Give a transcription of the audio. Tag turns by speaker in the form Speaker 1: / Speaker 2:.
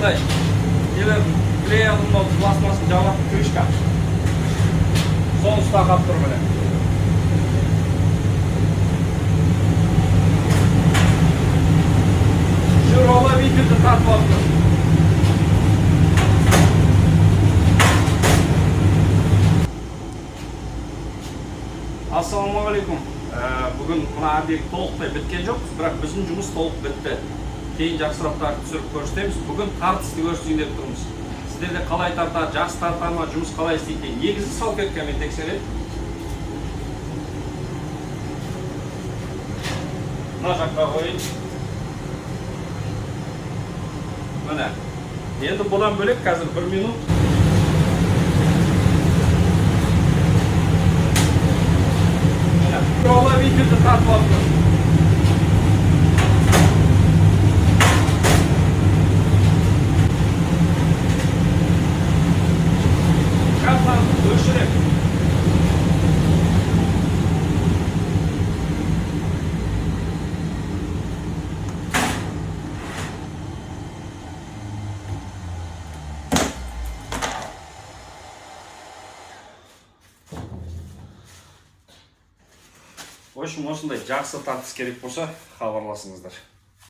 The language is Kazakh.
Speaker 1: мындай клей алдында пластмассын жабатын крышка. Соны ұстап тұр міне. Жирола винтилді тартып алып тұр. Ассалаумағалейкум. Бүгін мына объект толықтай біткен жоқ, бірақ біздің жұмыс толық бітті. Кейін жақсырақтарды түсіріп көрсетеміз. Бүгін тартысты көрсетейін деп тұрмыз. Сіздерде қалай тартады, жақсы тартады ма, жұмыс қалай істейді? Негізі салфеткамен тексереді. Мына жаққа қойын. Міне. Енді бұдан бөлек қазір 1 минут. Жирола винтилді тартып алып тұр. Газдан өшірек. В общем, осындай жақсы тартыс керек болса, хабарласыңыздар.